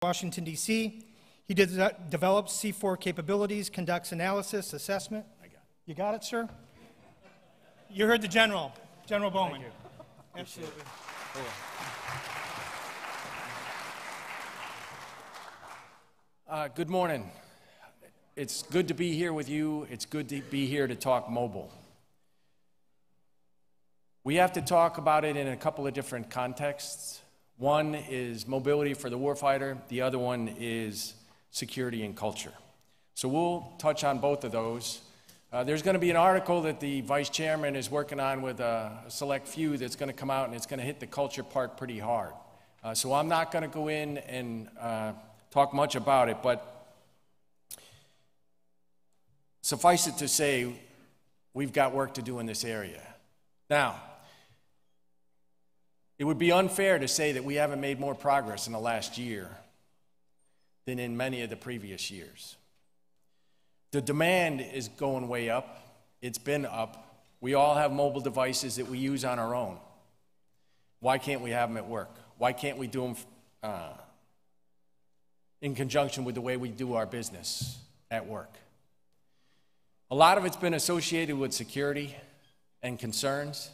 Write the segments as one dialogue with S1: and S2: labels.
S1: Washington, D.C. He develops C4 capabilities, conducts analysis, assessment. You got it, sir? You heard the General, General Bowman.
S2: Thank you.
S1: Absolutely.
S2: Good morning. It's good to be here with you. It's good to be here to talk mobile. We have to talk about it in a couple of different contexts. One is mobility for the warfighter. The other one is security and culture. So we'll touch on both of those. There's going to be an article that the vice chairman is working on with a select few that's going to come out, and it's going to hit the culture part pretty hard. So I'm not going to go in and talk much about it, but suffice it to say, we've got work to do in this area. Now, it would be unfair to say that we haven't made more progress in the last year than in many of the previous years. The demand is going way up. It's been up. We all have mobile devices that we use on our own. Why can't we have them at work? Why can't we do them in conjunction with the way we do our business at work? A lot of it's been associated with security and concerns.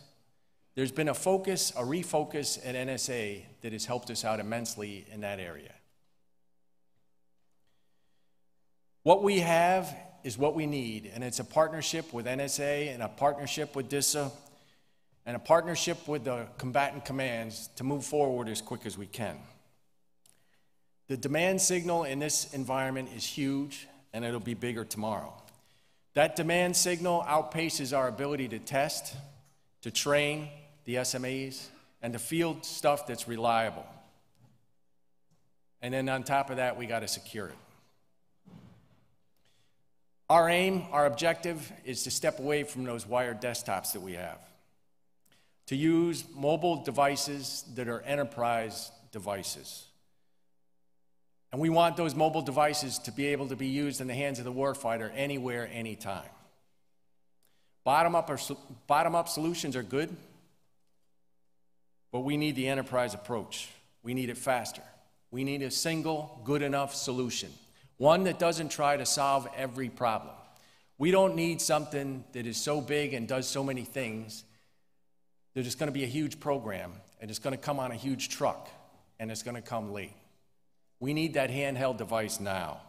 S2: There's been a refocus at NSA that has helped us out immensely in that area. What we have is what we need, and it's a partnership with NSA and a partnership with DISA and a partnership with the combatant commands to move forward as quick as we can. The demand signal in this environment is huge, and it'll be bigger tomorrow. That demand signal outpaces our ability to test, to train the SMEs, and to field stuff that's reliable. And then on top of that, we got to secure it. Our aim, our objective, is to step away from those wired desktops that we have, to use mobile devices that are enterprise devices. And we want those mobile devices to be able to be used in the hands of the warfighter anywhere, anytime. Bottom-up solutions are good, but we need the enterprise approach. We need it faster. We need a single, good enough solution, one that doesn't try to solve every problem. We don't need something that is so big and does so many things that it's going to be a huge program, and it's going to come on a huge truck, and it's going to come late. We need that handheld device now.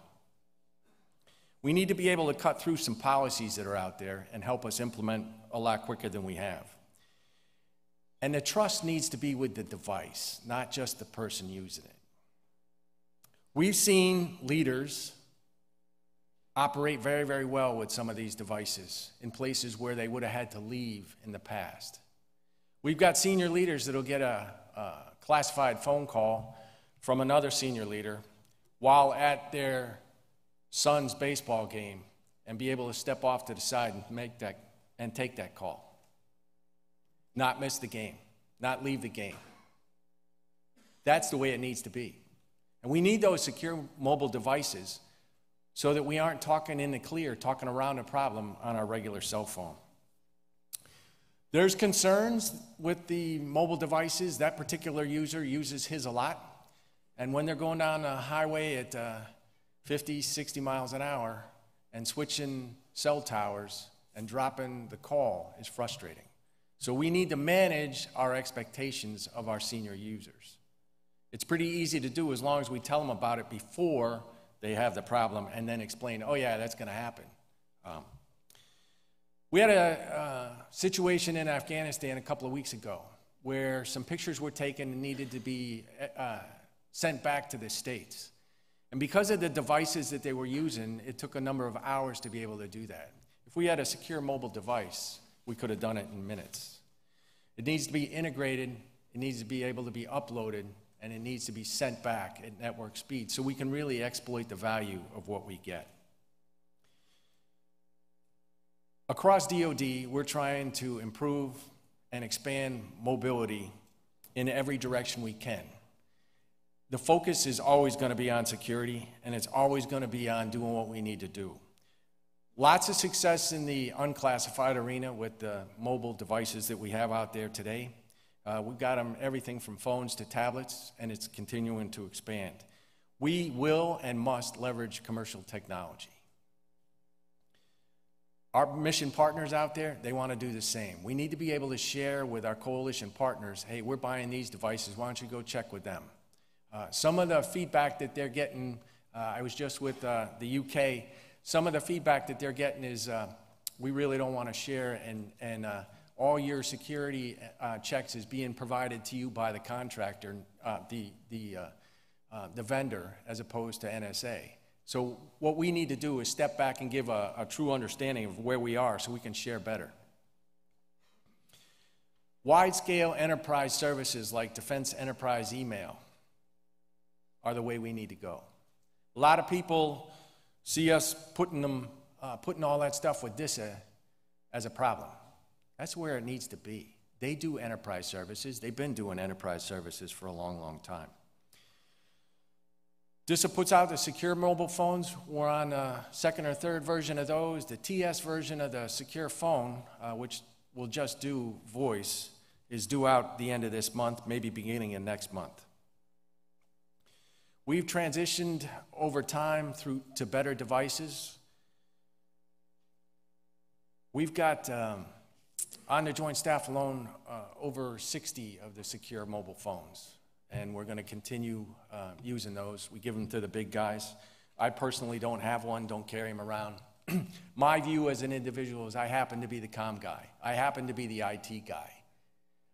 S2: We need to be able to cut through some policies that are out there and help us implement a lot quicker than we have. And the trust needs to be with the device, not just the person using it. We've seen leaders operate very, very well with some of these devices in places where they would have had to leave in the past. We've got senior leaders that'll get a classified phone call from another senior leader while at their son's baseball game and be able to step off to the side and take that call. Not miss the game, not leave the game. That's the way it needs to be. And we need those secure mobile devices so that we aren't talking in the clear, talking around a problem on our regular cell phone. There's concerns with the mobile devices. That particular user uses his a lot. And when they're going down the highway at 50, 60 miles an hour and switching cell towers and dropping the call is frustrating. So we need to manage our expectations of our senior users. It's pretty easy to do as long as we tell them about it before they have the problem and then explain, oh yeah, that's going to happen. We had a situation in Afghanistan a couple of weeks ago where some pictures were taken and needed to be sent back to the States. And because of the devices that they were using, it took a number of hours to be able to do that. If we had a secure mobile device, we could have done it in minutes. It needs to be integrated, it needs to be able to be uploaded, and it needs to be sent back at network speed so we can really exploit the value of what we get. Across DoD, we're trying to improve and expand mobility in every direction we can. The focus is always going to be on security, and it's always going to be on doing what we need to do. Lots of success in the unclassified arena with the mobile devices that we have out there today. We've got them everything from phones to tablets, and it's continuing to expand. We will and must leverage commercial technology. Our mission partners out there, they want to do the same. We need to be able to share with our coalition partners, hey, we're buying these devices, why don't you go check with them? Some of the feedback that they're getting, I was just with the UK, some of the feedback that they're getting is we really don't want to share, and all your security checks is being provided to you by the contractor, the vendor, as opposed to NSA. So what we need to do is step back and give a true understanding of where we are so we can share better. Wide-scale enterprise services like Defense Enterprise Email are the way we need to go. A lot of people see us putting all that stuff with DISA as a problem. That's where it needs to be. They do enterprise services. They've been doing enterprise services for a long, long time. DISA puts out the secure mobile phones. We're on the second or third version of those. The TS version of the secure phone, which will just do voice, is due out the end of this month, maybe beginning of next month. We've transitioned over time to better devices. We've got, on the Joint Staff alone, over 60 of the secure mobile phones. And we're going to continue using those. We give them to the big guys. I personally don't have one, don't carry them around. My view as an individual is I happen to be the comm guy. I happen to be the IT guy.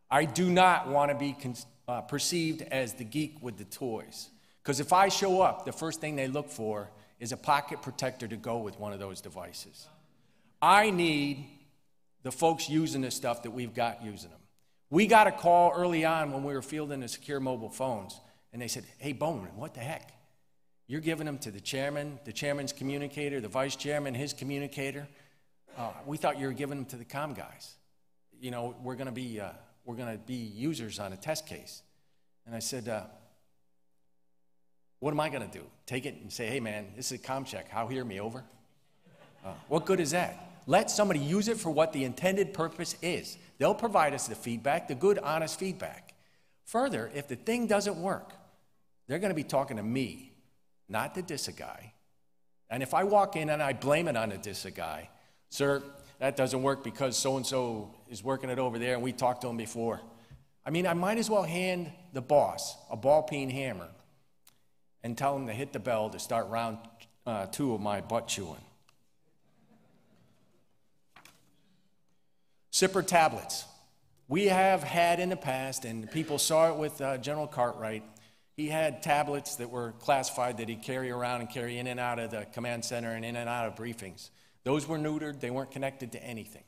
S2: I do not want to be perceived as the geek with the toys. Because if I show up, the first thing they look for is a pocket protector to go with one of those devices. I need the folks using the stuff that we've got using them. We got a call early on when we were fielding the secure mobile phones, and they said, hey, Bowman, what the heck? You're giving them to the chairman's communicator, the vice chairman, his communicator. We thought you were giving them to the comm guys. You know, we're going to be users on a test case. And I said, what am I going to do? Take it and say, hey, man, this is a comm check. How hear me, over? What good is that? Let somebody use it for what the intended purpose is. They'll provide us the feedback, the good, honest feedback. Further, if the thing doesn't work, they're going to be talking to me, not the DISA guy. And if I walk in and I blame it on the DISA guy, sir, that doesn't work because so-and-so is working it over there and we talked to him before. I mean, I might as well hand the boss a ball-peen hammer and tell him to hit the bell to start round 2 of my butt chewing. SIPR tablets. We have had in the past, and people saw it with General Cartwright, he had tablets that were classified that he'd carry around and carry in and out of the command center and in and out of briefings. Those were neutered, they weren't connected to anything.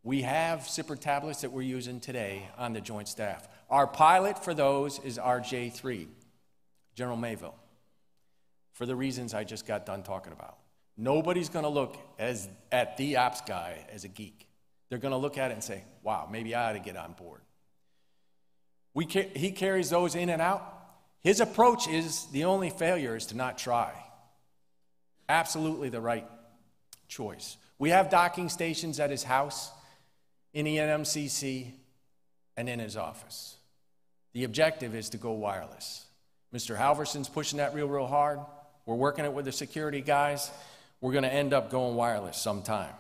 S2: We have SIPR tablets that we're using today on the Joint Staff. Our pilot for those is RJ3, General Mayville, for the reasons I just got done talking about. Nobody's gonna look at the ops guy as a geek. They're going to look at it and say, wow, maybe I ought to get on board. He carries those in and out. His approach is the only failure is to not try. Absolutely the right choice. We have docking stations at his house, in the NMCC, and in his office. The objective is to go wireless. Mr. Halverson's pushing that real hard. We're working it with the security guys. We're going to end up going wireless sometime.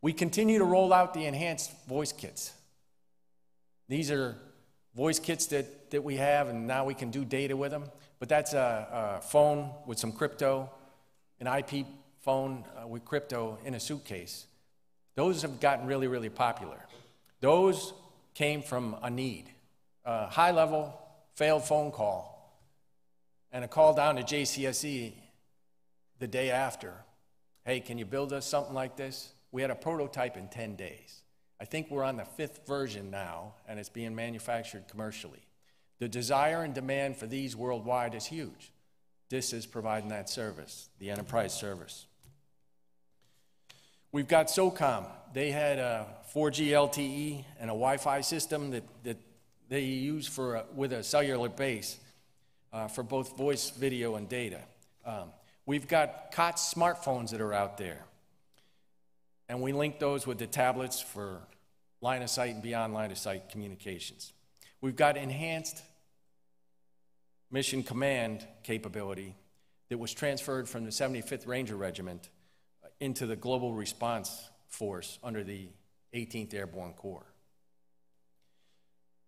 S2: We continue to roll out the enhanced voice kits. These are voice kits that we have, and now we can do data with them. But that's a phone with some crypto, an IP phone with crypto in a suitcase. Those have gotten really popular. Those came from a need. A high-level failed phone call and a call down to JCSE the day after. Hey, can you build us something like this? We had a prototype in 10 days. I think we're on the 5th version now, and it's being manufactured commercially. The desire and demand for these worldwide is huge. This is providing that service, the enterprise service. We've got SOCOM. They had a 4G LTE and a Wi-Fi system that they use with a cellular base for both voice, video, and data. We've got COTS smartphones that are out there. And we link those with the tablets for line of sight and beyond line of sight communications. We've got enhanced mission command capability that was transferred from the 75th Ranger Regiment into the Global Response Force under the 18th Airborne Corps.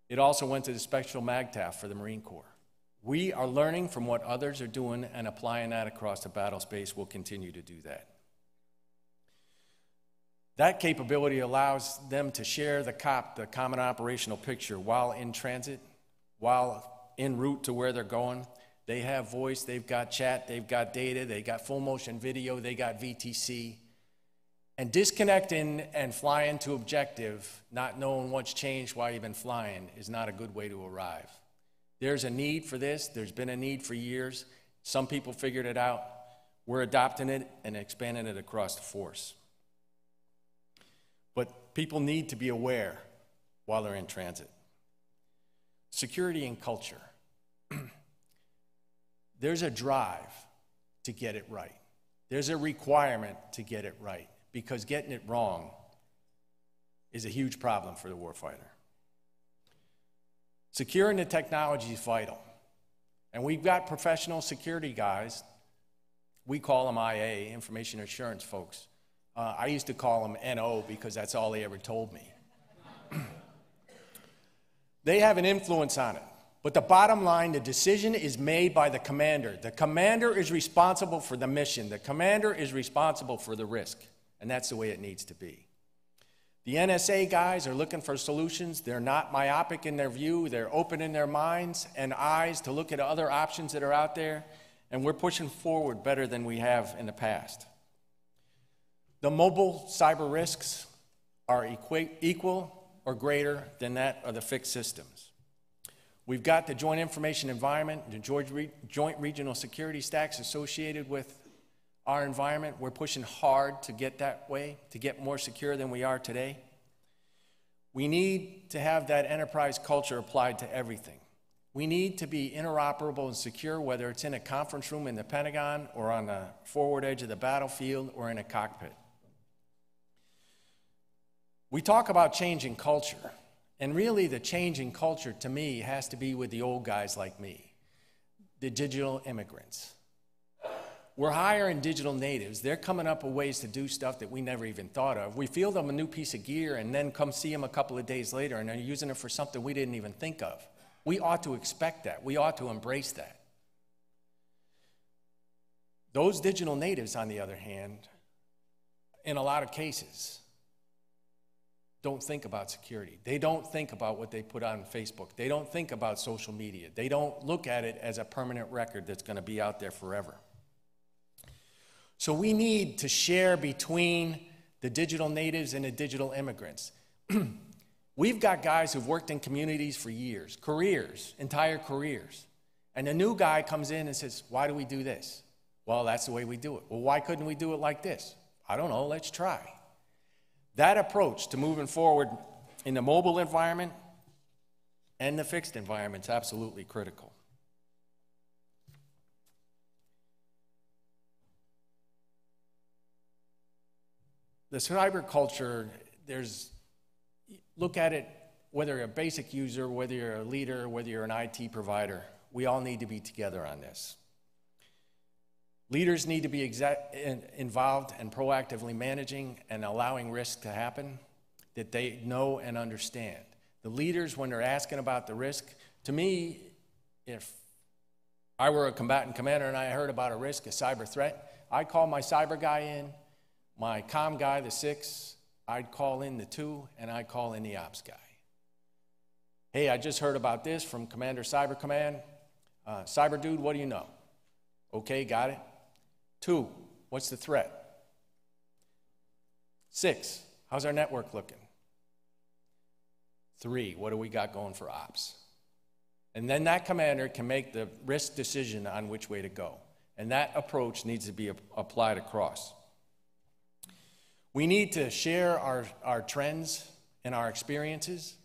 S2: It also went to the Special MAGTF for the Marine Corps. We are learning from what others are doing and applying that across the battle space. We'll continue to do that. That capability allows them to share the COP, the Common Operational Picture, while in transit, while en route to where they're going. They have voice, they've got chat, they've got data, they got full motion video, they got VTC. And disconnecting and flying to objective, not knowing what's changed while you've been flying, is not a good way to arrive. There's a need for this. There's been a need for years. Some people figured it out. We're adopting it and expanding it across the force. But people need to be aware while they're in transit. Security and culture. There's a drive to get it right. There's a requirement to get it right, because getting it wrong is a huge problem for the warfighter. Securing the technology is vital. And we've got professional security guys. We call them IA, information assurance folks. I used to call them NO because that's all they ever told me. They have an influence on it. But the bottom line, the decision is made by the commander. The commander is responsible for the mission. The commander is responsible for the risk. And that's the way it needs to be. The NSA guys are looking for solutions. They're not myopic in their view. They're open in their minds and eyes to look at other options that are out there. And we're pushing forward better than we have in the past. The mobile cyber risks are equal or greater than that of the fixed systems. We've got the Joint Information Environment, the Joint Regional Security Stacks associated with our environment. We're pushing hard to get that way, to get more secure than we are today. We need to have that enterprise culture applied to everything. We need to be interoperable and secure, whether it's in a conference room in the Pentagon or on the forward edge of the battlefield or in a cockpit. We talk about changing culture, and really the change in culture to me has to be with the old guys like me, the digital immigrants. We're hiring digital natives. They're coming up with ways to do stuff that we never even thought of. We field them a new piece of gear and then come see them a couple of days later and they're using it for something we didn't even think of. We ought to expect that. We ought to embrace that. Those digital natives, on the other hand, in a lot of cases, don't think about security. They don't think about what they put on Facebook. They don't think about social media. They don't look at it as a permanent record that's going to be out there forever. So we need to share between the digital natives and the digital immigrants. We've got guys who've worked in communities for years, careers, entire careers. And the new guy comes in and says, why do we do this? Well, that's the way we do it. Well, why couldn't we do it like this? I don't know, let's try. That approach to moving forward in the mobile environment and the fixed environment is absolutely critical. The cyber culture, look at it, whether you're a basic user, whether you're a leader, whether you're an IT provider, we all need to be together on this. Leaders need to be involved and proactively managing and allowing risk to happen that they know and understand. The leaders, when they're asking about the risk, to me, if I were a combatant commander and I heard about a risk, a cyber threat, I'd call my cyber guy in, my comm guy, the 6, I'd call in the 2, and I'd call in the ops guy. Hey, I just heard about this from Commander Cyber Command. Cyber dude, what do you know? Okay, got it. 2, what's the threat? 6, how's our network looking? 3, what do we got going for ops? And then that commander can make the risk decision on which way to go. And that approach needs to be applied across. We need to share our trends and our experiences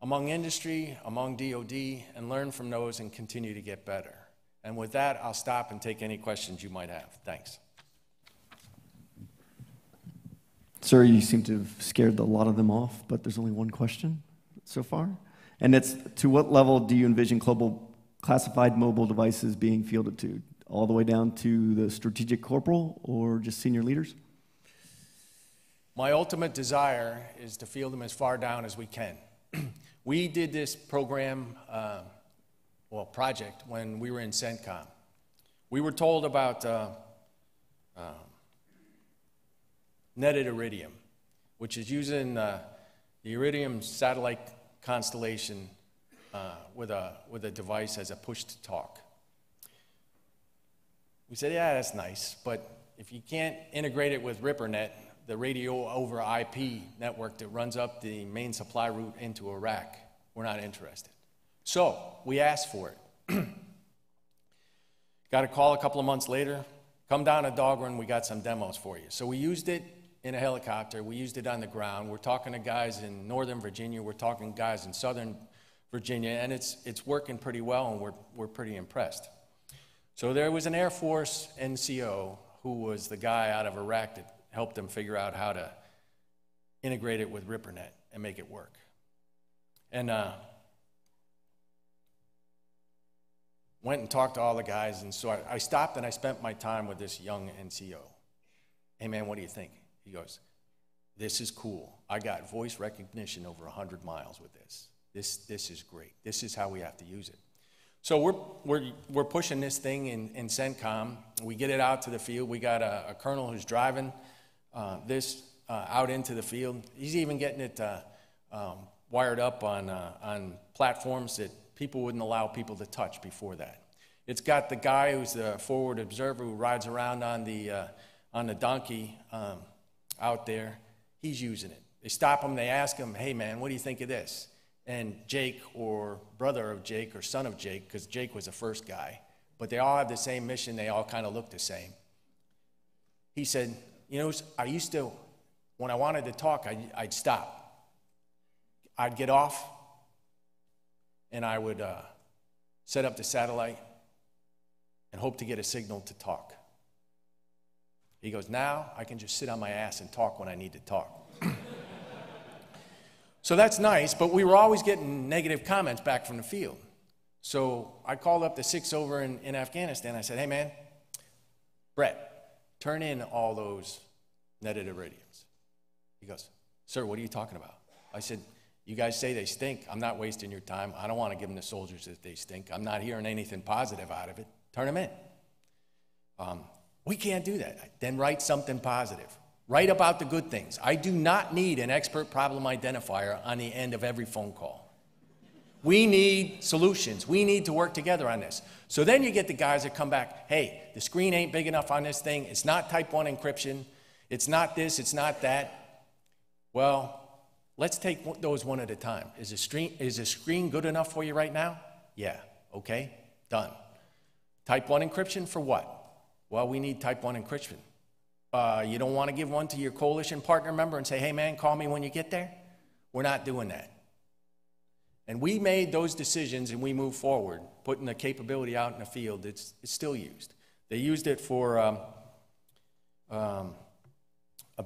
S2: among industry, among DoD, and learn from those and continue to get better. And with that, I'll stop and take any questions you might have. Thanks.
S3: Sir, you seem to have scared a lot of them off, but there's only one question so far. And it's, to what level do you envision global classified mobile devices being fielded to? all the way down to the strategic corporal or just senior leaders?
S2: My ultimate desire is to field them as far down as we can. We did this program, project, when we were in CENTCOM. We were told about netted iridium, which is using the iridium satellite constellation with a device as a push-to-talk. We said, yeah, that's nice, but if you can't integrate it with RipperNet, the radio over IP network that runs up the main supply route into Iraq, we're not interested. So we asked for it. Got a call a couple of months later, come down to Dog Run, we got some demos for you. So we used it in a helicopter, we used it on the ground. We're talking to guys in Northern Virginia, we're talking to guys in Southern Virginia, and it's working pretty well, and we're pretty impressed. So there was an Air Force NCO who was the guy out of Iraq that helped them figure out how to integrate it with RipperNet and make it work. And went and talked to all the guys, and so I stopped and I spent my time with this young NCO. Hey man, what do you think? He goes, this is cool. I got voice recognition over 100 miles with this. This is great. This is how we have to use it. So we're pushing this thing in CENTCOM. We get it out to the field. We got a colonel who's driving this out into the field. He's even getting it wired up on platforms that people wouldn't allow people to touch before that. It's got the guy who's the forward observer who rides around on the donkey out there. He's using it. They stop him. They ask him, hey man, what do you think of this? And Jake, or brother of Jake, or son of Jake, because Jake was the first guy, but they all have the same mission, they all kind of look the same. He said, you know, I used to, when I wanted to talk, I'd stop. I'd get off, and I would set up the satellite and hope to get a signal to talk. He goes, now I can just sit on my ass and talk when I need to talk. So that's nice, but we were always getting negative comments back from the field. So I called up the 6 over in Afghanistan. I said, hey man, Brett, turn in all those netted iridiums. He goes, sir, what are you talking about? I said, you guys say they stink. I'm not wasting your time. I don't want to give them to soldiers that they stink. I'm not hearing anything positive out of it. Turn them in. We can't do that. Then write something positive. Write about the good things. I do not need an expert problem identifier on the end of every phone call. We need solutions. We need to work together on this. So then you get the guys that come back, hey, the screen ain't big enough on this thing. It's not type 1 encryption. It's not this. It's not that. Well, let's take those one at a time. Is the screen good enough for you right now? Yeah. Okay. Done. Type 1 encryption for what? Well, we need type 1 encryption. You don't want to give one to your coalition partner member and say, hey man, call me when you get there? We're not doing that. And we made those decisions and we moved forward, putting the capability out in the field. It's still used. They used it for a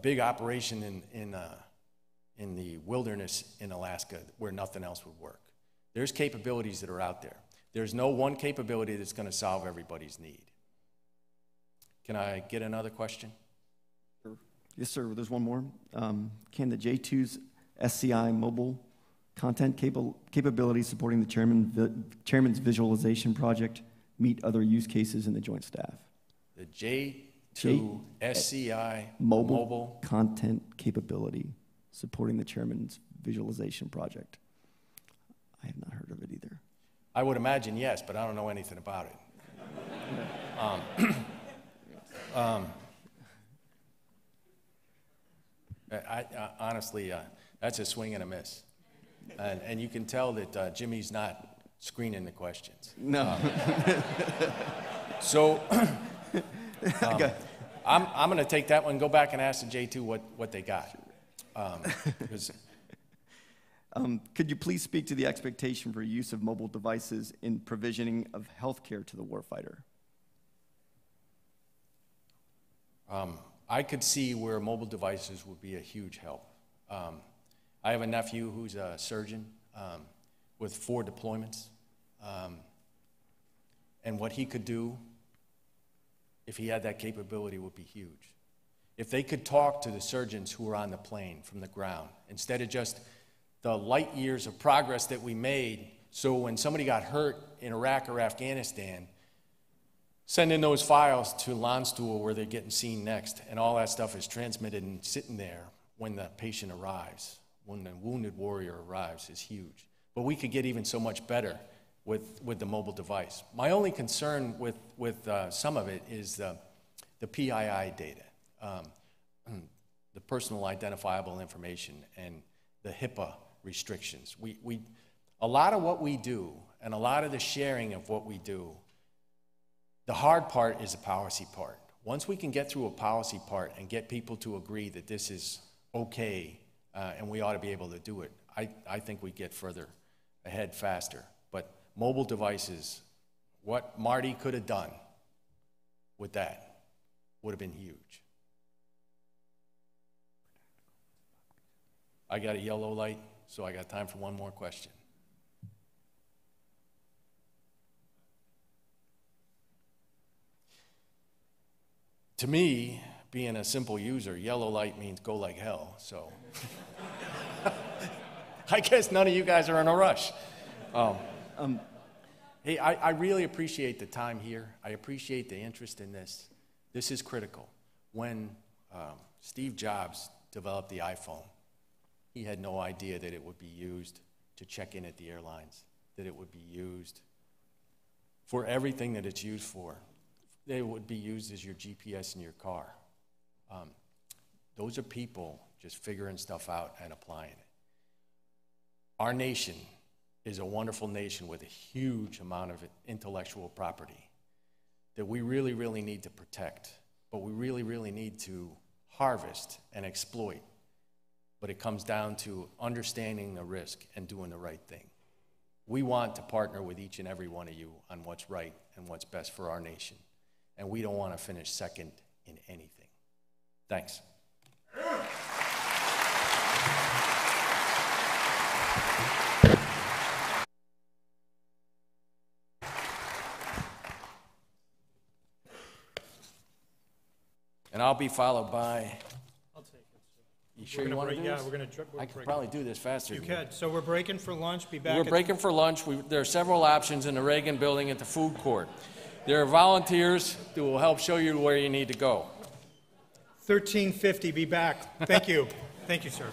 S2: big operation in the wilderness in Alaska where nothing else would work. There's capabilities that are out there. There's no one capability that's going to solve everybody's need. Can I get another question?
S3: Yes, sir. There's one more. Can the J2's SCI mobile content capabilities supporting the chairman's visualization project meet other use cases in the Joint Staff?
S2: The J2 SCI
S3: mobile content capability supporting the chairman's visualization project. I have not heard of it either.
S2: I would imagine yes, but I don't know anything about it. Honestly, that's a swing and a miss. And you can tell that Jimmy's not screening the questions.
S3: No.
S2: So I'm going to take that one, go back and ask the J2 what they got.
S3: Could you please speak to the expectation for use of mobile devices in provisioning of healthcare to the warfighter?
S2: I could see where mobile devices would be a huge help. I have a nephew who's a surgeon with 4 deployments. And what he could do if he had that capability, would be huge. If they could talk to the surgeons who were on the plane from the ground, instead of just the light years of progress that we made, so when somebody got hurt in Iraq or Afghanistan, sending those files to Landstuhl where they're getting seen next, and all that stuff is transmitted and sitting there when the patient arrives, when the wounded warrior arrives, is huge. But we could get even so much better with the mobile device. My only concern with some of it is the PII data, the personal identifiable information, and the HIPAA restrictions. A lot of what we do, and a lot of the sharing of what we do, the hard part is the policy part. Once we can get through a policy part and get people to agree that this is okay and we ought to be able to do it, I think we get further ahead faster. But mobile devices, what Marty could have done with that would have been huge. I got a yellow light, so I got time for one more question. To me, being a simple user, yellow light means go like hell, so I guess none of you guys are in a rush. Hey, I really appreciate the time here. I appreciate the interest in this. This is critical. When Steve Jobs developed the iPhone, he had no idea that it would be used to check in at the airlines, that it would be used for everything that it's used for. They would be used as your GPS in your car. Those are people just figuring stuff out and applying it. Our nation is a wonderful nation with a huge amount of intellectual property that we really, really need to protect, but we really, really need to harvest and exploit. But it comes down to understanding the risk and doing the right thing. We want to partner with each and every one of you on what's right and what's best for our nation. And we don't want to finish second in anything. Thanks. And I'll be followed by...
S1: I'll take it.
S2: You sure you want to do this?
S1: Yeah, we're going to
S2: I could probably do this faster.
S1: You could. So we're breaking for lunch. Be back.
S2: We're breaking for lunch. There are several options in the Reagan building at the food court. There are volunteers who will help show you where you need to go.
S1: 1350. Be back. Thank you. Thank you, sir.